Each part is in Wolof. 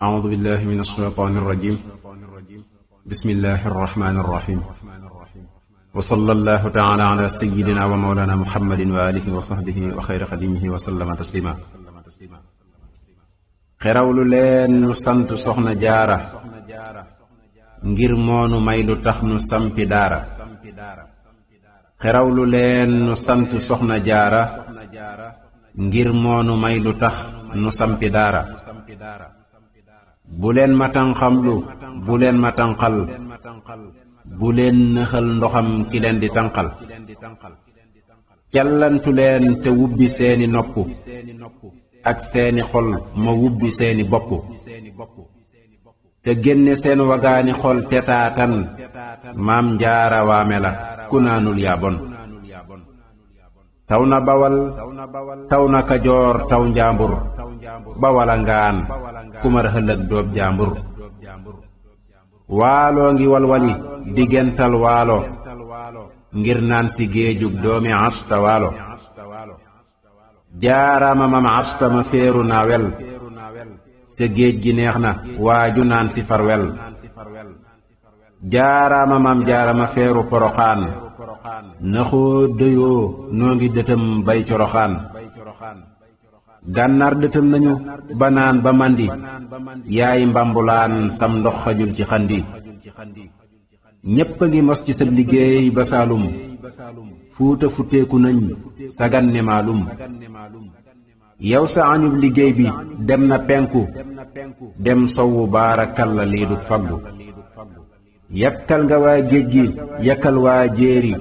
أعوذ بالله من الشيطان الرجيم. بسم الله الرحمن الرحيم. وصلى الله تعالى على سيدنا ومولانا محمد وآله وصحبه وخير خديمه وسلم تسليما. xerawlu leen nu sant soxna jaara ngir moonu may lu tax nu sampi daara. xerawlu leen nu sant soxna jaara ngir moonu may lu tax nu sampi daara. bu leen ma tànqamlu bu leen ma tànqal bu leen nëxal ndoxam ki leen di tànqal. callantu leen te wubbi seeni nopp ak seeni xol ma wubbi seeni bopp. te génne seen wagaani xol te taatan maam jaara waame la ku naanul yaa bon. taw na bawal taw na kajoor taw njaambur bawala ngaan kumar hëllëg doob jaambur. waaloo ngi walwali diggental waalo ngir naan si géejug doomi asta waalo. jaaraama mam asta ma féeru naa wel sa géej gi neex na waaju naan si farwel. jaaraama mam jaarama féeru poroxaan naxoo dëyoo noo ngi dëtëm bay coroxaan. gànnaar dëtëm nañu ba naan ba màndi yaay mbambulaan sam ndox xajul ci xandi. ñépp a ngi mos ci sa liggéey ba saalum fuuta futteeku nañ sagan ne maalum. yow sa añub liggéey bi dem na penku dem sowu baarakalla lii du faggu. yakkal nga waa géej gi yakkal waa jéeri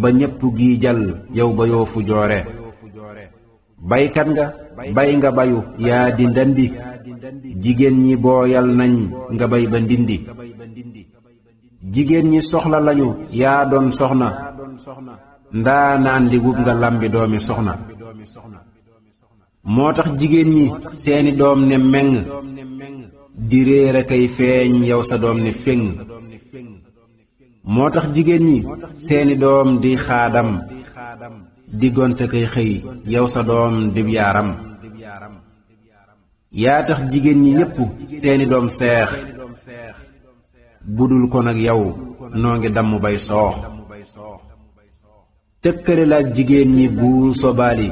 ba ñépp gi jal yow ba yoo fu joore. baykat nga bay nga bayu yaa di ndandi jigéen ñi booyal nañ nga bay ba ndindi. jigéen ñi soxla lañu yaa doon soxna ndaa naan li wub nga lambi doomi soxna. moo tax jigéen ñi seeni doom ne meng di réer a kay feeñ yow sa doom ne féng. moo tax jigéen ñi seeni doom di xaadam di gonte kay xëy yow sa doom dib yaaram. yaa tax jigéen ñi ñépp seeni doom seex budul ko nag yow noo ngi damm bay soox. tëkkale la ak jigéen ñi bu sobaali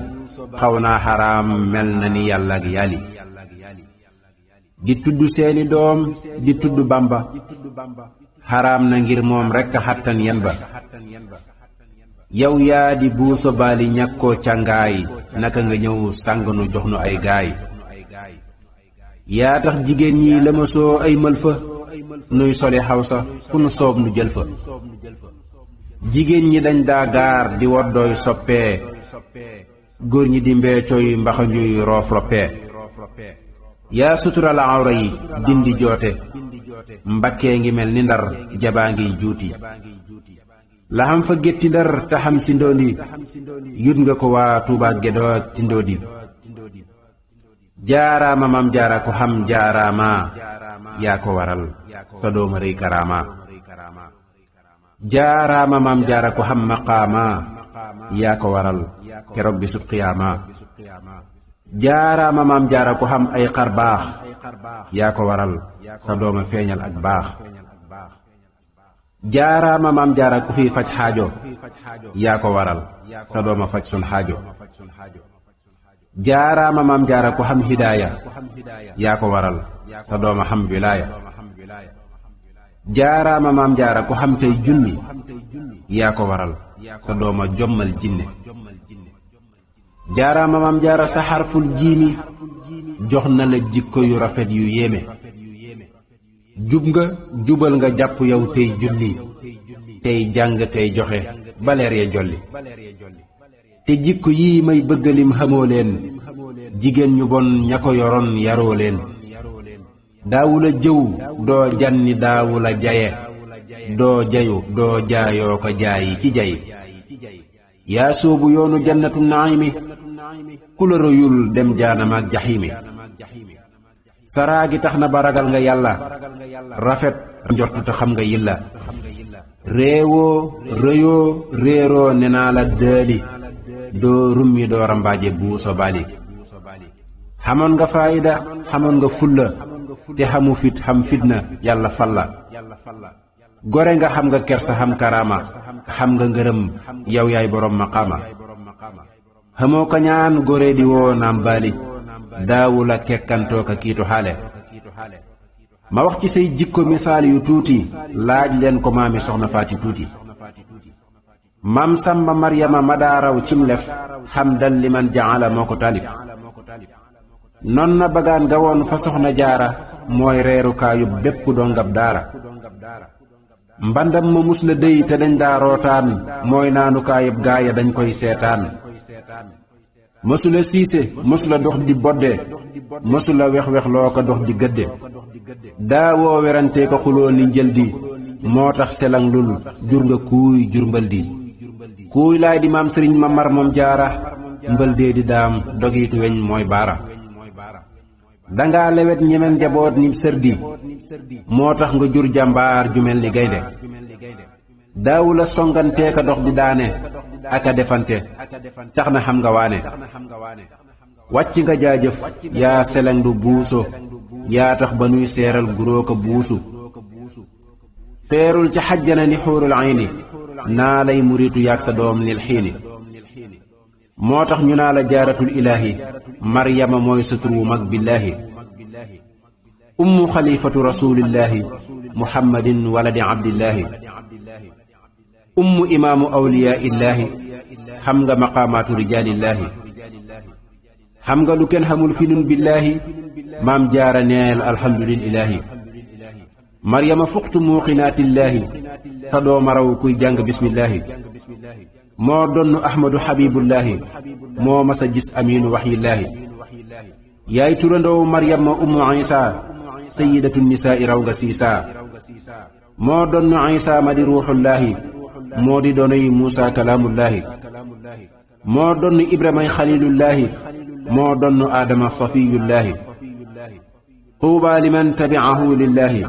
xaw naa xaraam mel na ni yàlla ak yàlli. di tudd seeni doom di tudd bamba xaraam na ngir moom rekk xattan yen ba. yow yaa di buuso baali ñàkkoo càngaay naka nga ñëw sàng nu jox nu ay gaay. yaa tax jigéen ñi lëmasoo ay mël fa nuy soli xawsa fu nu soob nu jël fa. jigéen ñi dañ daa gaar di woddooy soppee góor ñi di mbeecoy mbaxanjuy roof roppee. yaa sutural awra yi dindi joote mbakkee ngi mel ni ndar jabaa ngiy juuti. la xam fa gétti ndar te xam si ndondi yut nga ko waa Tuubaa Gédoo ak Tindoodi. jaaraama mam jaara ko xam jaaraama yaa ko waral sa dooma rëy karaama. jaaraama mam jaara ko xam maqaama yaa ko waral keroog bi sub qiyaama. jaaraama mam jaara ko xam ay xar baax yaa ko waral sa dooma feeñal ak baax. jaaraama maam jaara ku fi faj xaajo yaa ko waral sa dooma faj sun xaajo. jaaraama maam jaara ku xam hidaaya yaa ko waral sa dooma xam wilaaya. jaaraama maam jaara ku xam tey junni yaa ko waral sa dooma jommal jinne. jaaraama maam jaara sa xarful jiimi jox na la jikko yu rafet yu yéeme. jub nga jubal nga jàpp yow tey julli tey jàng tey joxe baleer ya jolli. te jikko yii may bëggalim xamoo leen jigéen ñu bon ña ko yoroon yaroo leen. daawula jëw doo janni daawula jaye doo jayu doo jaayoo ko jaayi ci jay. yaa soobu yoonu jannatu naayimi ku la royul dem jaanama ak jaxiimi. saraa gi tax na ba ragal nga yàlla rafet njortu te xam nga yilla. réewoo rëyoo réeroo ne naa la dëli doo rummi doo rambaaje buuso bali. xamoon nga faayida xamoon nga fulla te xamu fit xam fitna yàlla falla gore nga xam nga kersa xam karaama xam nga ngërëm yow yaay boroom maqaama xamoo ko ñaan gore di woo naam baali daawu la kekkantoo ka kiitu xaale ma wax ci say jikko misaal yu tuuti laaj leen ko maami soxna faati tuuti maam samba maryama ma daa raw cim lef xamdan liman jaala moo ko taalif non na bagaan nga woon fa soxna jaara mooy reerukaayub bépp dongab daara mbandam ma mus la déy te dañ daa rootaan mooy naanukaayub gaaya dañ koy seetaan mësula siise mësula dox di bodde mësula wex-wex loo ko dox di gëdde daawoo werante ko xuloo ni njëldi moo tax selang lul jur nga kuuy jur mbëldi kuuy laay di maam sëriñ ma mar moom jaara mbëldee di daam dogiitu weñ mooy baara danga lewet ñemem njaboot ni sërdi moo tax nga jur jàmbaar ju mel ni gaynde daawu la songantee ka dox di daane aka defante tax na xam nga waane wàcc nga jaajëf yaa seleng du buuso yaa tax ba nuy seeral guróo ko buusu feerul ca xajjana ni xuurul ayni naa lay muritu yaag sa doom nil xiini moo tax ñu naa la jaaratul ilaahi maryama mooy sa tur wu mag billaahi ummu xalifatu rasuulillaahi muhammadin waladi abdillaahi ummu imaamu awliyaa'illaahi xam nga maqaamaatu rijaalillaahi xam nga lu kenn xamul fi nun billaahi maam jaara neel alhamdulillaahi maryama fuqtu muuqinaatillaahi sa dooma raw kuy jàng bismillaahi moo donnu ahmadu xabibullaahi moo masa gis amiinu waxyillaahi yaay turandoowu maryama ummu isa sayidatu nisaa'i raw ga siisaa moo donnu isa ma di ruuxullaahi moo di donoy muusa kalaamullaahi moo donnu ibramay xalilullaahi moo donnu aadama safiyullaahi tuubaa liman tabicahu lillaahi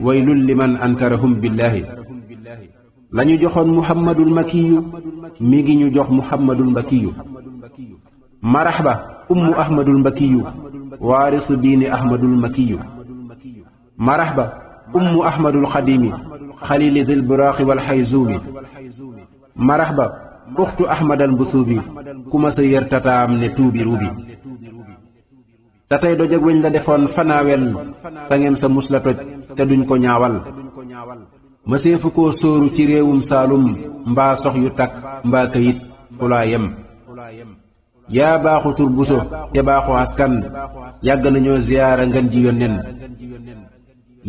waylun liman ankarahum billaahi lañu joxoon muhammadul makiyu mi ngi ñu jox muhammadul mbakiyu maraxba ummu ahmadul mbakiyu waarisu diini ahmadul makiyu maraxba ummu ahmadul xadimi xalili dil buraaxi wal xayzuumi maraxba uxtu ahmadal mbusuubi ku ma sa yër tataam ne tuubi ruubi tatay doj ak weñ la defoon fanaawel sangem sa mus la toj te duñ ko ñaawal mëseefu koo sóoru ci réewum saalum mbaa sox yu takk mbaa kayit fu laa yem yaa baaxu tur buso te baaxu askan yàgg nañoo ziyaara ngan ji yónneen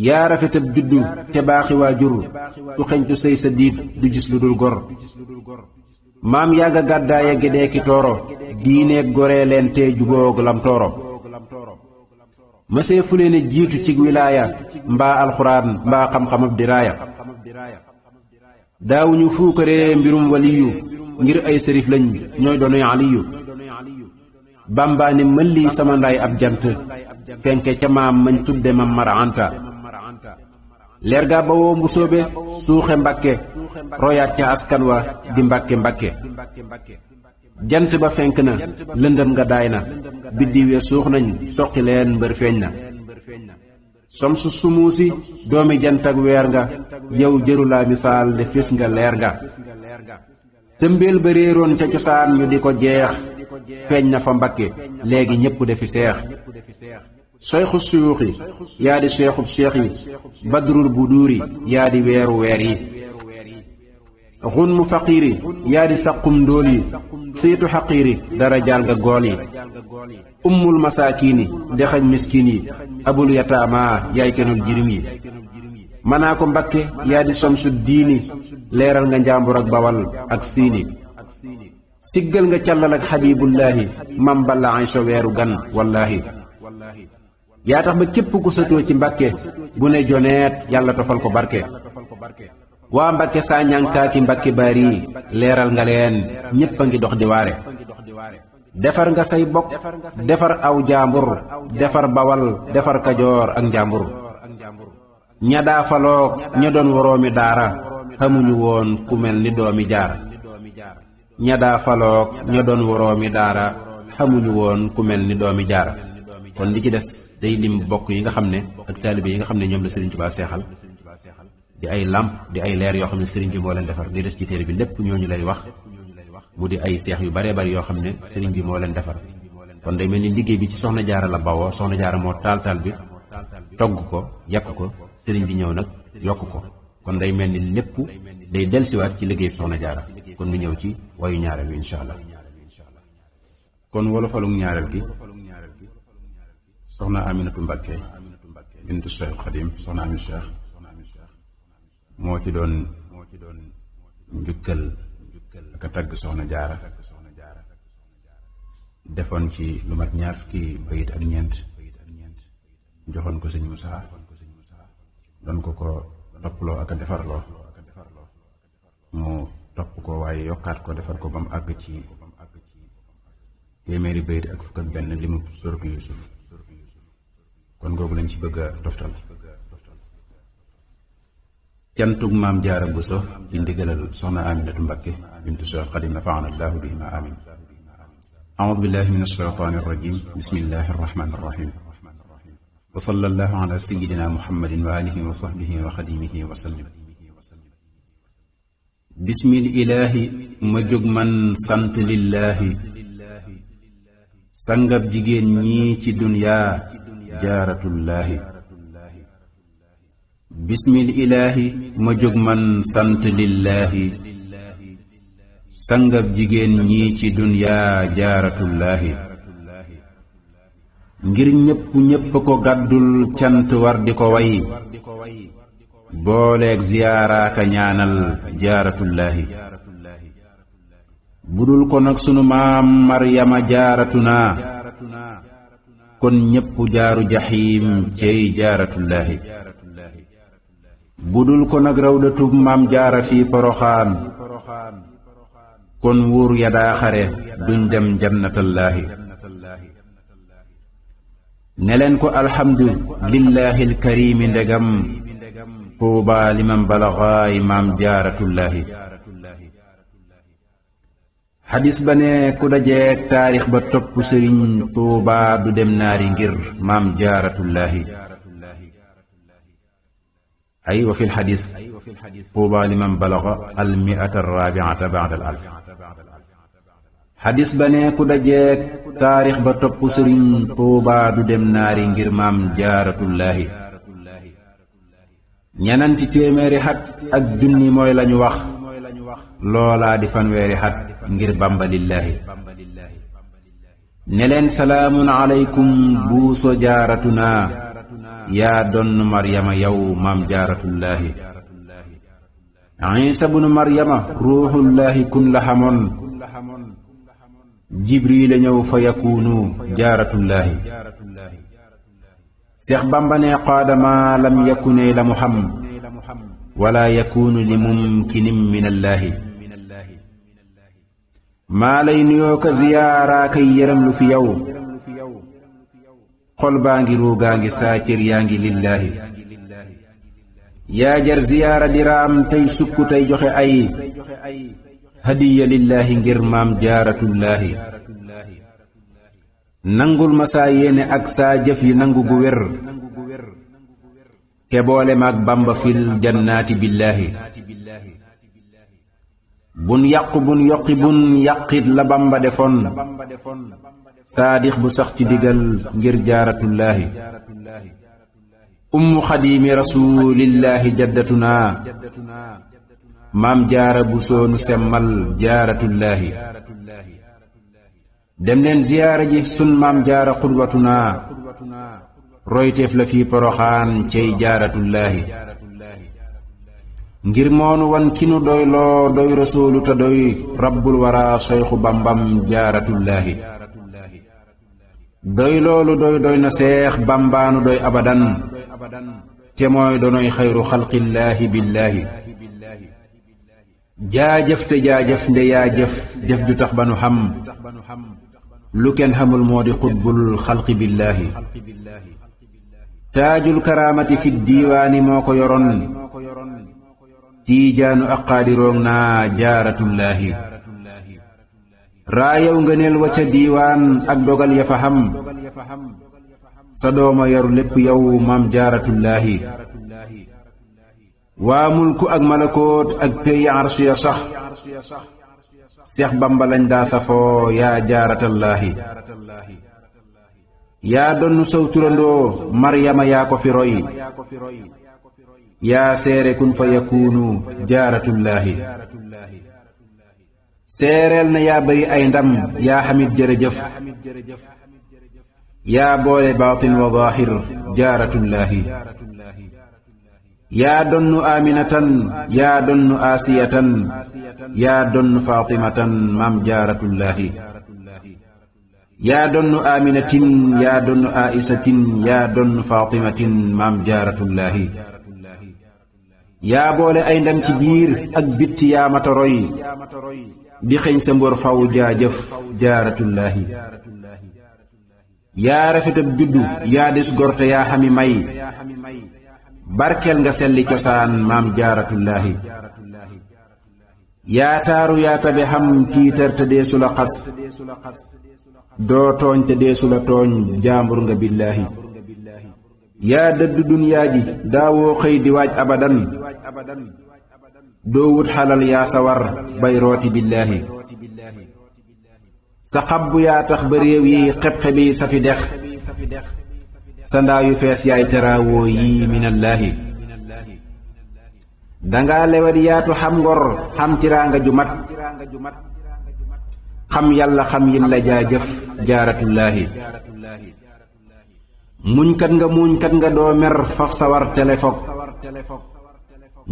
yaa rafetab juddu te baaxi waajur ku xeñtu sëy sa diit du gis lu dul gor maam yàgga gàddaaya gédee ki tooro diineeg goree leen tee juboog lam tooro mësee fu leen jiitu ci wilaaya mbaa alxuraan mbaa xam-xamab diraaya daawuñu fuukaree mbirum waliyu ngir ay sërif lañ ñooy doonoy aliyu bàmbaane mën lii sama ndaay ab jant fenke ca maam mañ tudde ma mara anta leer gaa ba woo mbusoobe suuxe mbakke royaat ca askan wa di mbakke mbakke jant ba fenk na lëndëm nga daay na biddiw ya suux nañ soqi leen mbër feeñ na somsu sumuusi doomi jant ak weer nga yow jërulaa misaal de fis nga leer nga tëmbeel ba réeroon ca cosaan ñu di ko jeex feeñ na fa mbakke léegi ñépp defi seex seyxu suyuuxi yaa di seexub seex yi badrul buduuri yaa di weeru weer yi xun mu faqiiri yaa di saqum ndóol yi siitu xaqiiri dara jaal nga gool yi ummul masaakiini dexañ miskiin yi abul yataama yaay kenul jirim yi manaa ko mbakke yaa di somsu diini leeral nga njaambur ak bawal ak siini siggal nga càllal ak xabibullaahi mam balla aysa weeru gan wallaahi yaa tax ba képp ku sëtoo ci mbakke bu ne joneet yàlla tofal ko barke waa mbakke saa ñànkaaki mbakke baari leeral nga leen ñépp a ngi dox di waare defar nga say bokk defar aw jaambur defar bawal defar kajoor ak njaambur ña daa faloog ña doon woroomi daara xamuñu woon ku mel ni doomi jaar ña daa faloog ña doon woroomi daara xamuñu woon ku mel ni doomi jaar kon li ci des day lim bokk yi nga xam ne ak taalibe yi nga xam ne ñoom la Sëriñ Tuubaa seexal di ay làmp di ay leer yoo xam ne sëriñ bi moo leen defar di des ci téere bi lépp ñooñu lay wax mu di ay seex yu baree bari yoo xam ne sëriñ bi moo leen defar kon day mel ni liggéey bi ci soxna jaara la bawoo soxna jaara moo taal bi togg ko yàq ko sëriñ bi ñëw nag yokk ko kon day mel ni lépp day delsiwaat ci liggéey soxna jaara kon mu ñëw ci wayu ñaareel wi insha allah kon wolofalug ñaareel gi soxna Aminatu Mbàkke bintu Cheikh Xadim soxna Ami Cheikh moo ci doon njukkal ak a tagg soxna jaara defoon ci lu mat ñaar fukki bayit ak ñeent joxoon ko sëñ Musaa doon ko topploo ak a defarloo mu topp ko waaye yokkaat ko defar ko ba mu àgg ci téeméeri bayit ak fukk ak benn li mu suratu Yuusuf kon googu lañ ci bëgg a toftal cantug maam jaara Buso ci ndigalal soxna Aminatu Mbàkke bintu Cheikh Xadim nafaana allahu bihima amin أعوذ بالله من الشيطان الرجيم بسم الله الرحمن الرحيم وصلى الله على سيدنا محمد وآله وصحبه وخديمه وسلم بسم الإله مجوج من سنت لله سنغب جيجين ني ci دنيا جارة الله بسم الإله مجوج من سنت لله sangab jigéen ñi ci duniyaa jaaratullaahi ngir ñépp ko gàddul cant war di ko way booleeg ziyaaraaka ñaanal jaaratullaahi budul ko nag sunu maam Maryama jaaratuna kon ñépp jaaru jaxiim cey jaaratullaahi budul ko nag rawdatub maam jaara fi Poroxaan kon wuur ya daa xare duñ dem jannatallaahi ne leen ko alhamdu lillaahi alkarimi ndegam tuuba liman balaxaay maam jaaratullaahi xadis ba ne ku dajeek taarix ba topp sëriñ tuuba du dem naari ngir maam jaaratullaahi ay wa fi lxadis tuuba liman balaxa almiata arrabiata bada al alf xadis ba ne ku dajeek taarix ba topp sëriñ tuuba du dem naari ngir maam jaaratullaahi ñenanti téeméeri xat ak junni mooy lañu wax loolaa di fanweeri xat ngir bàmba lillaahi ne leen salaamun aleykum buuso jaaratuna yaa donn maryama yow maam jaaratullaahi isa bunu maryama ruuxullaahi kun la xamoon jibril a ñëw fa yakuunu jaaratullaahi seex bamba ne qaadama lam yakune la mu xam wala yakuunu li mumkinin minallaahi maa lay nuyoo ka ziyaaraa kay yërëm lu fi yow xol baa ngi ruugaa ngi saa cër yaa ngi lillaahi yaa jar ziyaara diraam tey sukku tey joxe ay hadiya lillaahi ngir maam jaaratullaahi nangul ma saa yéene ak saa jëf yi nangu gu wér ke boole maag bamba fil jannaati billaahi bun yàqu bun yoqi bun yàqit la bamba defoon saadix bu sax ci digal ngir jaaratullaahi ummu xadiimi rasuulillaahi jaddatuna maam jaara bu soonu semmal jaaratullaahi dem leen ziyaara ji sun maam jaara xudwatuna royteef la fi Poroxaan cey jaaratullaahi ngir moonu wan ki nu doy loo doy rasuulu te doy rabbul wara seyxu bambam jaaratullaahi doy loolu doy na seex bambaanu doy abadan te mooy donoy xayru xalqillaahi billaahi jaajëf te jaajëf nde yaa jëf ju tax ba nu xam lu kenn xamul moo di xutbul xalqi billaahi taajul karaamati fi diiwaani moo ko yoroon tiijaanu ak qaadiroog naa jaaratullaahi raayaw ngëneel wa ca diiwaan ak dogal ya fa xam sa dooma yaru lépp yow maam jaaratullaahi waa mulku ak malakoot ak peyi arsh ya sax seex bamba lañ daa safoo yaa jaaratallaahi yaa donnu saw turandoo maryama yaa ko fi roy yaa seere kun fa yakuunu jaaratullaahi seereel na yaa bari ay ndam yaa xamit jërëjëf yaa boole baatin wa zaahir jaaratullaahi yaa donnu aaminatan yaa donnu aasiyatan yaa donnu faatimatan maam jaaratullaahi yaa donnu aaminatin yaa donnu aaisatin yaa donnu faatimatin maam jaaratullaahi yaa boole ay ndam ci biir ak bitti yaa mata roy di xeñ sa mbor faw jaajëf jaaratullaahi yaa rafetab juddu yaa des gorte yaa xami may barkeel nga selli cosaan maam jaaratullaahi yaa taaru yaa tabe xam tiitar te deesu la xas doo tooñ te deesu la tooñ jaambur nga billaahi yaa dëddu dunyaa ji daawoo xëy di waaj abadan doo wut xalal yaa sawar bay rooti billaahi sa xabbu yaa tax ba réew yi xeb-xebi sa fi dex sa ndaa yu fees yaay teraawoo yii minallaahi dangaa lewet yaatu xam ngor xam tiraanga ju mat xam yàlla xam yin la jaajëf jaaratullaahi muñkat nga doo mer faf sawar telefog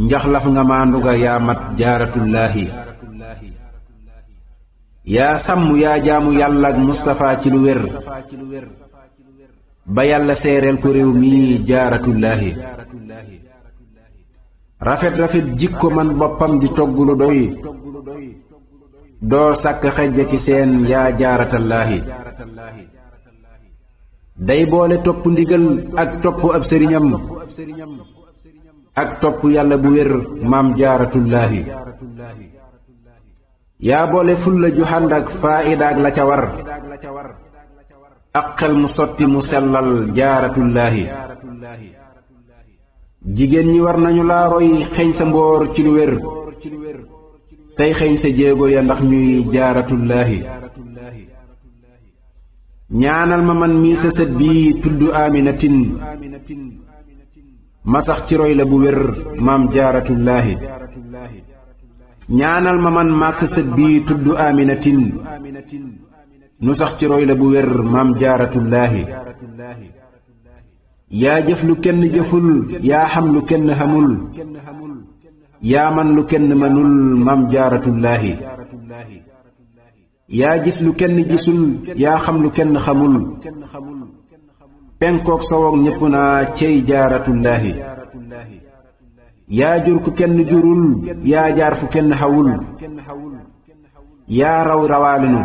njaxlaf nga maandu nga yaa mat jaaratullaahi yaa sàmm yaa jaamu yàlla ak Mustapha ci lu wér ba yàlla seereel ko réew mi jaaratullaahi rafet jikko man boppam di togg lu doy doo sàkk xejja ki seen yaa jaaratallaahi day boole topp ndigal ak topp ab sëriñam ak topp yàlla bu wér maam jaaratullaahi yaa boole fulla ju xànd ak faaidaak la ca war ak xel mu sotti mu sellal jaaratullaahi jigéen ñi war nañu laa roy xeeñ sa mboor ci lu wér tey xeeñ sa jéego ya ndax ñuy jaaratullaahi ñaanal ma man mii sa sët bii tudd aaminatin ma sax ci roy la bu wér maam jaaratullaahi ñaanal ma man maag sa sët bii tudd aaminatin nu sax ci roy la bu wér maam jaaratullaahi yaa jëf lu kenn jëful yaa xam lu kenn xamul yaa man lu kenn mënul maam jaaratullaahi yaa gis lu kenn gisul yaa xam lu kenn xamul penkook sowook ñépp naa cey jaaratullaahi yaa jur ku kenn jurul yaa jaar fu kenn xawul yaa raw rawaalinu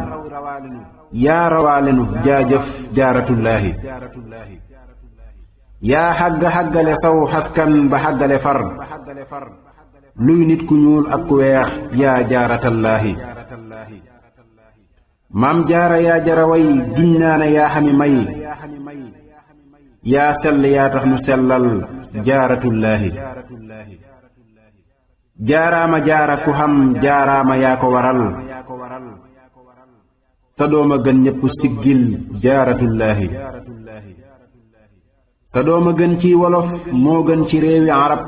yaa rawaalinu jaajëf jaaratullaahi yaa xàggale saw xaskan ba xàggale far luy nit ku ñuul ak ku weex yaa jaaratallaahi maam jaara yaa jaraway giñ naa ne yaa xami may yaa sell yaa tax nu sellal jaaratullaahi jaaraama jaara ku xam jaaraama yaa ko waral sa dooma gën ñépp siggil jaaratullaahi sa dooma gën ci wolof moo gën ci réewi arab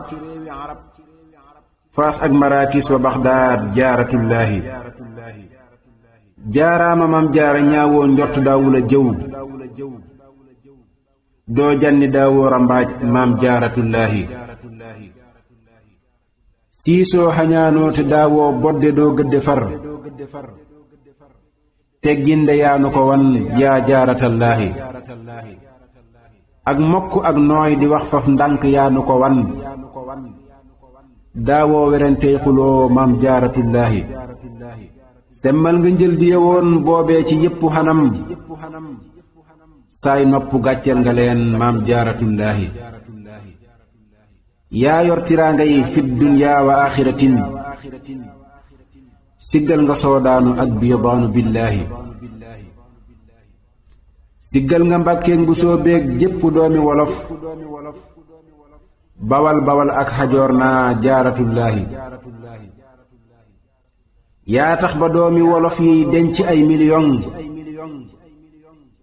faas ak marakis wa baxdaad jaaratullaahi jaaraama mam jaara ñaawoo njort daawula jëw doo janni daawoo rambaaj maam jaaratullaahi siisoo xañaanoo te daawoo bodde doo gëdde far tegginde yaanu ko wan yaa jaaratallaahi ak mokk ak nooy di wax faf ndànk yaanu ko wan daawoo werantey xuloo maam jaaratullaahi semmal nga njël di yewoon boobee ci yépp xanam saay nopp gàcceel nga leen maam jaaratullaahi yaa yor tiraanga yi fi dunyaa wa aaxiratin siggal nga soodaanu ak biidaanu billaahi siggal nga mbàkkeeg bu soo beeg jépp doomi wolof bawal bawal ak xajoor naa jaaratullaahi yaa tax ba doomi wolof yi denc ay miliyoŋ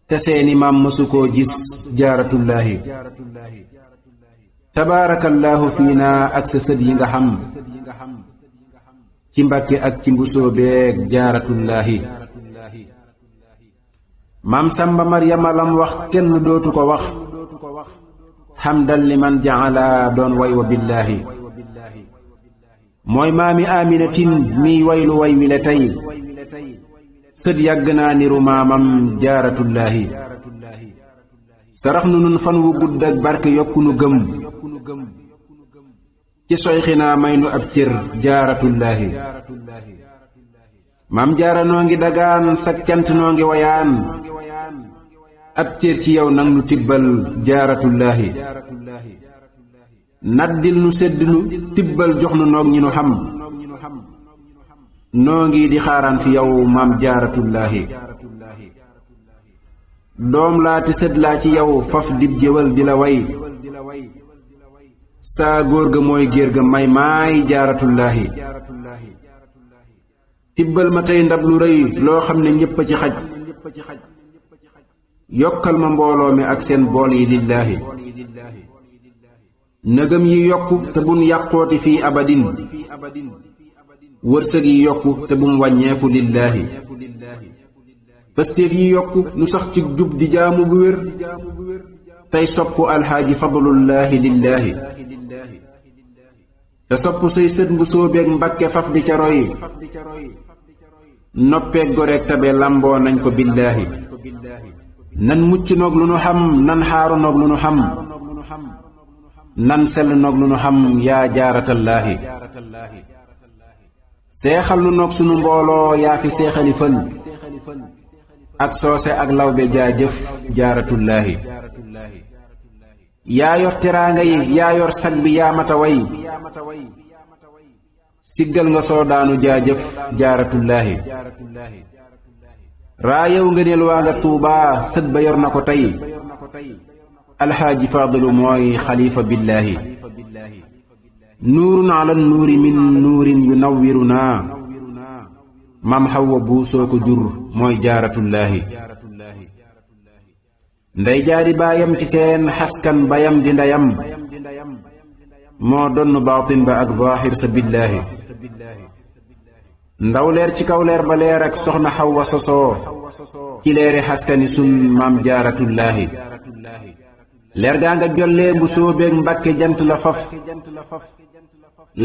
te seeni maam mësu koo gis jaaratullaahi tabaarakallaahu fiina ak sa sët yi nga xam ci mbàkke ak ci mbusoo beeg jaaratullaahi maam samba maryama lam wax kenn dootu ko wax xamdan liman jaala doon way wa billaahi mooy maami aminatin miy waylu way wile tey sët yàgg naa niru maamam jaaratullaahi sarax nu nun fan wu gudd ak barke yokku nu gëm ci soyxinaa may nu ab cër jaaratullaahi maam jaara noo ngi dagaan sak cant noo ngi wayaan ab cër ci yow nang nu tibbal jaaratullaahi naddil nu sedd nu tibbal jox nu noog ñi nu xam noo ngi di xaaraan fi yow maam jaaratullaahi doom laa te sët laa ci yow faf dib géwal di la way saa góor ga mooy géer ga may maay jaaratullaahi tibbal ma tey ndab lu rëy loo xam ne ñépp a ci xaj yokkal ma mbooloo mi ak seen bool yi lillaahi nëgëm yi yokku te bum yàqooti fii abadin wërsëg yi yokku te bum wàññeeku lillaahi pastéef yi yokku nu sax ci jub di jaamu bu wér tey soppu alxaaji fadlullaahi lillaahi te sopp say sët bu soobeeg mbakke faf di ca roy noppeeg goreeg tabe lamboo nañ ko billaahi nan mucc noog lu nu xam nan xaaru noog lu nu xam nan sell noog lu nu xam yaa jaaratallaahi seexal nu noog sunu mbooloo yaa fi seexali fël ak soose ak lawbe jaajëf jaaratullaahi yaa yor teraanga yi yaa yor sag bi yaa mata way siggal nga soo daanu jaajëf jaaratullaahi raayaw ngëneel waa nga tuubaa sët ba yor na ko tey alxaaji faadilu mooy xalifa billaahi nuurun ala nuuri min nuurin yunawwirunaa maam xawwa buusoo ko jur mooy jaaratullaahi ndey jaari baayam ci seen xaskan bayam di ndeyam moo donn baatin ba ak zaahir sa billaahi ndaw leer ci kaw leer ba leer ak soxna xawwa sosoo ci leeri xaskani sun maam jaaratullaahi leer gaa nga jollee bu soobeeg mbàkke jant la faf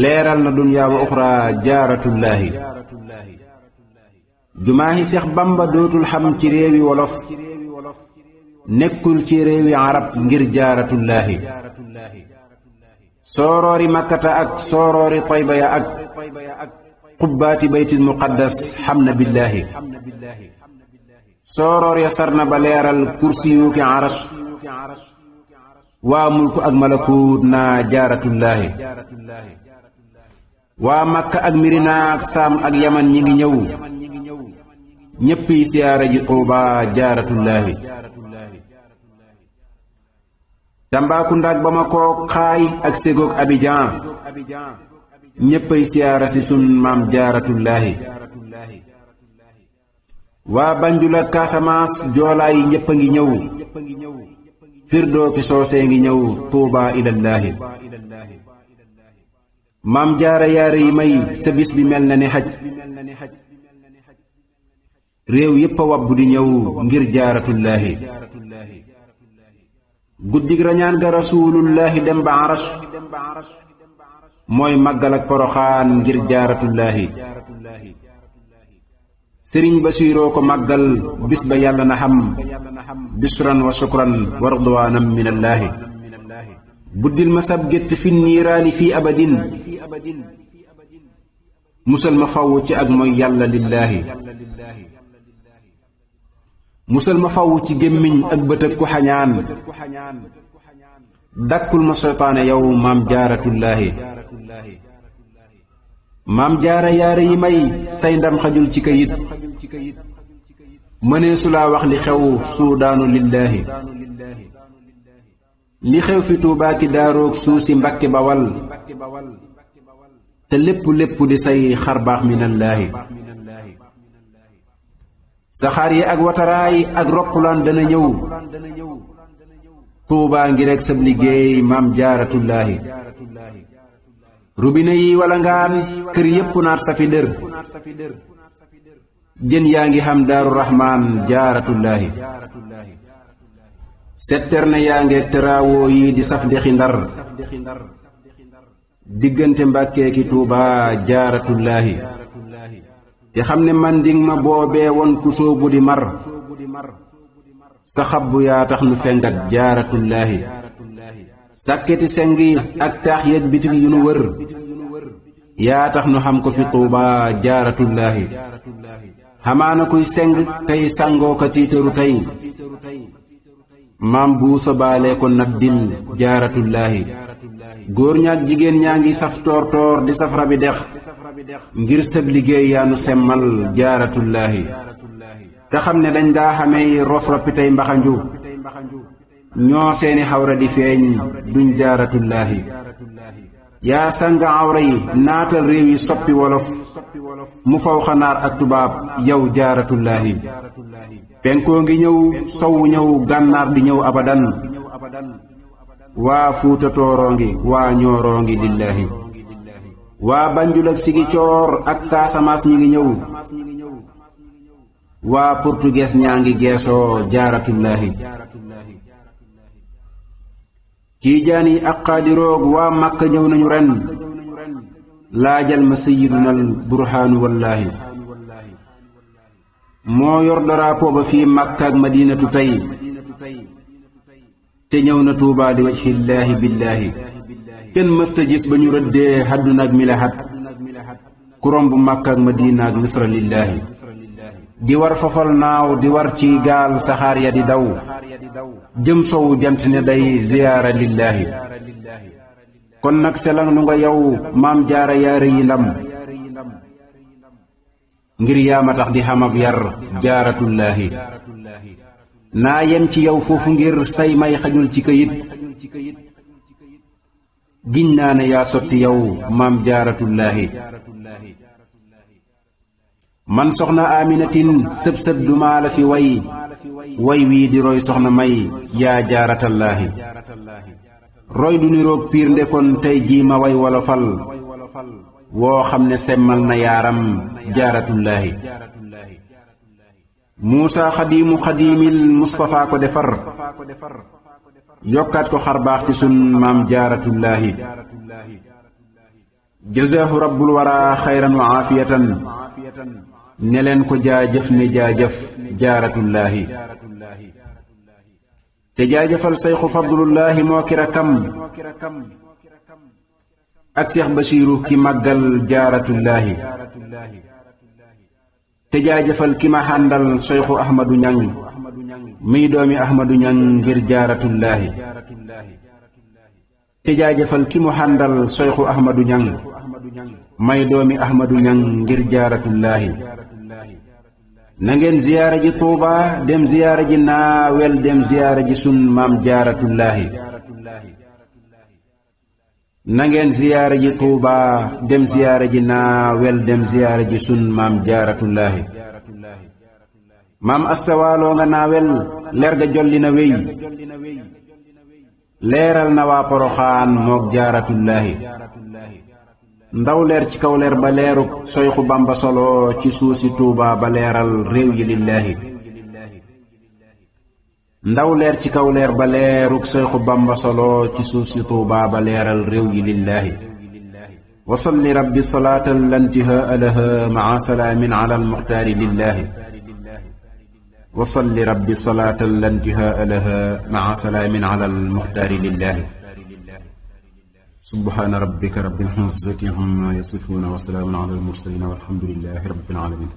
leeral na dunyaa wa uxraa jaaratullaahi jumaahi seex bamba dootul xam ci réewi wolof nekkul ci réewi arab ngir jaaratullaahi sooroori makkata ak sooroori tayba ya ak xubbaati baytil muqaddas xam na billaahi sooroor ya sar na ba leeral kursiyu ki arash waa mulku ak malakuut naa jaaratullaahi waa makka ak mirina ak saam ak yaman ñi ngi ñëw ñépp yi siyaara ji tuubaa jaaratullaahi tambakundaak bamakook xaay ak ségook abidjan ñéppay siyaara si sun maam jaaratullaahi waa banjul ak Casamance joolaa yi ñépp a ngi ñëw firdoo ki soosee ngi ñëw tuubaa ilallaahi maam jaara yaare yi may sa bis bi mel na ni xaj réew yépp a wabbu di ñëw ngir jaaratullaahi guddig rañaan ga rasuulullaahi dem ba arash mooy màggal ak poroxaan ngir jaaratullaahi sëriñ basiiroo ko màggal bis ba yàlla na xam bisran wa shukran wa ridwaanam minallaahi buddil ma sab gétt fi niiraani fii abadin musal ma faw ci ak mooy yàlla lillaahi musal ma faw ci gémmiñ ak bët ak ku xañaan dakkul ma seytaane yow maam jaaratullaahi maam jaara yaare yi may say ndam xajul ci kayit mënee su laa wax li xew suudaanu lillaahi li xew fi Tuubaa ki daaroog suusi Mbàkke Bawal te lépp di say xarbaax minallaahi saxaar yi ak wataraay ak roppalaan dana ñëw Tuubaa ngi rekk sab liggéey maam jaaratullaahi rubine yi wala ngaan kër yépp naat safi dër jën yaa ngi xam daaru raxmaan jaaratullaahi setterne yaa ngeeg teraawoo yi di saf dexi ndar diggante Mbàkke ki Tuubaa jaaratullaahi te xam ne manding ma boobee won ku soobu di mar sa xabbu yaa tax nu fengat jaaratullaahi sàkketi seng yi ak taax yeeg bitig yu nu wër yaa tax nu xam ko fi Tuubaa jaaratullaahi xamaana kuy seng tey sàngoo ka tiitaru tey maam bu sobaale ko naddil jaaratullaahi góor ñaak jigéen ñaa ngi saf toor di saf rabi dex ngir sëb liggéey yaa nu semmal jaaratullaahi te xam ne dañ daa xamey rof roppi tey mbaxanju ñoo seeni xawra di feeñ duñ jaaratullaahi yaa sanga awra yi naatal réew yi soppi wolof mu faw xanaar ak tubaab yow jaaratullaahi penkoo ngi ñëw sowu ñëw gànnaar di ñëw abadan waa fuuta tooroo ngi waa ñooroo ngi lillaahi waa banjul ak sigi coor ak kaasamaas ñi ngi ñëw waa portugees ñaa ngi geesoo jaaratullaahi tiijaan yi ak xaadiroog waa màkka ñëw nañu ren laajal ma sayidunal burhaanu wallaahi moo yor daraapo ba fii màkka ak madinatu tey te ñëw na Tuubaa li wajhillaahi billaahi kenn mësta gis ba ñu rëddee hadduna ak milahat ku romb màkka ak madina ak misra lillaahi di war fafal naaw di war ci gaal saxaar ya di daw jëm sowu jant ne day ziyaara lillaahi kon nag selang nu nga yow maam jaara yaare yi ndam ngir yaama tax di xamab yar jaaratullaahi naa yem ci yow foofu ngir say may xajul ci këyit giñ naa ne yaa sotti yow maam jaaratullaahi man soxna aminatin sëb dumaa la fi way wii di roy soxna may yaa jaaratallaahi roy du niroog piir ndekon tey jii ma way wolofal woo xam ne semmal na yaaram jaaratullaahi muusa xadiimu xadiimil mustafaa ko defar yokkaat ko xarbaax ci sun maam jaaratullaahi jazaahu rabbul waraa xayran wa aafiyatan ne leen ko jaajëf ne jaajëf jaaratullaahi te jaajëfal sayxu fadlullaahi moo ki rakkam ak seex basiiru ki màggal jaaratullaahi te jaajëfal ki ma xàndal sayxu ahmadu ñang miy doomi ahmadu ñang ngir jaaratullaahi te jaajëfal ki mu xàndal sayxu ahmadu ñang may doomi ahmadu ñang ngir jaaratullaahi na ngeen ziyaara ji Tuuba dem ziyaara ji naawel dem ziyaara ji sun maam jaaratullaahi na ngeen ziyaara ji Tuuba dem ziyaara ji naawel dem ziyaara ji sun maam jaaratullaahi maam astawaaloo nga naawel leer ga jolli na wéy leeral na waa Poroxaan mook jaaratullaahi ndaw leer ci kaw leer ba leeruk soyxu Bamba solo ci suusi Tuuba ba leeral réew yi lillaahi ndaw leer ci kaw leer ba leeruk soyxu Bamba solo ci suusi Tuuba ba leeral réew yi lillaahi wa salli rabbi salaatan la intihaa laha maa salaamin ala almuxtaari lillaahi wa salli rabbi salaatan la intihaa laha maa salaamin ala almuxtaari lillaahi subhaana rabbika rabbil izzati ammaa yasifuun wa salaamun ala al mursaliin walhamdulillaahi rabbil aalamiin